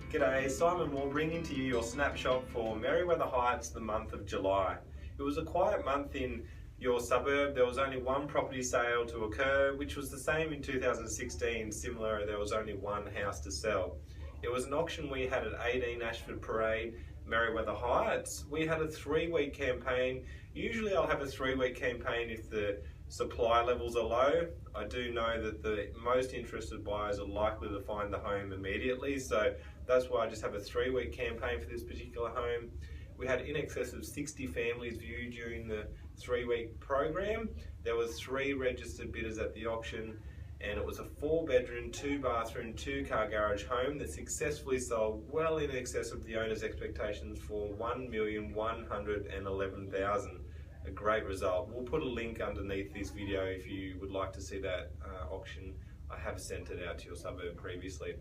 G'day, Simon Moore bringing to you your snapshot for Merewether Heights the month of July. It was a quiet month in your suburb. There was only one property sale to occur, which was the same in 2016. Similar, there was only one house to sell. It was an auction we had at 18 Ashford Parade, Merewether Heights. We had a 3-week campaign. Usually I'll have a 3-week campaign if the supply levels are low. I do know that the most interested buyers are likely to find the home immediately, so that's why I just have a 3-week campaign for this particular home. We had in excess of 60 families viewed during the 3-week program. There were 3 registered bidders at the auction, and it was a 4-bedroom, 2-bathroom, 2-car garage home that successfully sold well in excess of the owner's expectations for $1,111,000. A great result. We'll put a link underneath this video if you would like to see that auction. I have sent it out to your suburb previously.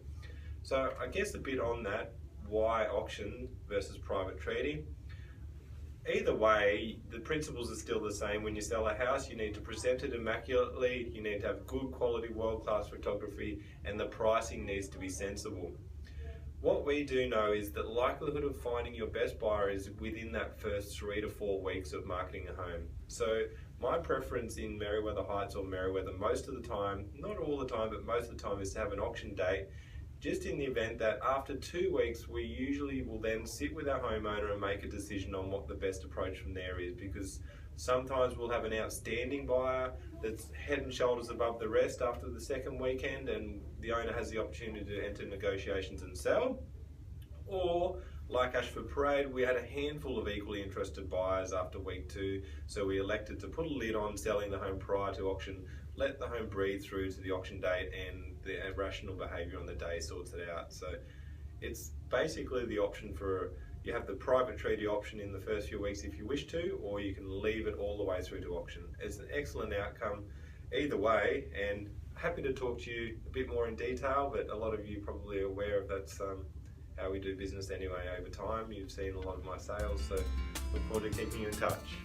So I guess a bit on that, why auction versus private treaty. Either way, the principles are still the same. When you sell a house, you need to present it immaculately, you need to have good quality, world-class photography, and the pricing needs to be sensible. What we do know is that likelihood of finding your best buyer is within that first 3 to 4 weeks of marketing a home. So my preference in Merewether Heights or Merewether most of the time, not all the time, but most of the time, is to have an auction date, just in the event that after 2 weeks, we usually will then sit with our homeowner and make a decision on what the best approach from there is, because sometimes we'll have an outstanding buyer that's head and shoulders above the rest after the second weekend, and the owner has the opportunity to enter negotiations and sell. Or, like Ashford Parade, we had a handful of equally interested buyers after week 2, so we elected to put a lid on selling the home prior to auction, let the home breathe through to the auction date, and the irrational behaviour on the day sorts it out. So it's basically the option for, you have the private treaty option in the first few weeks if you wish to, or you can leave it all the way through to auction. It's an excellent outcome either way, and happy to talk to you a bit more in detail, but a lot of you probably are aware of that's how we do business anyway over time. You've seen a lot of my sales, so look forward to keeping you in touch.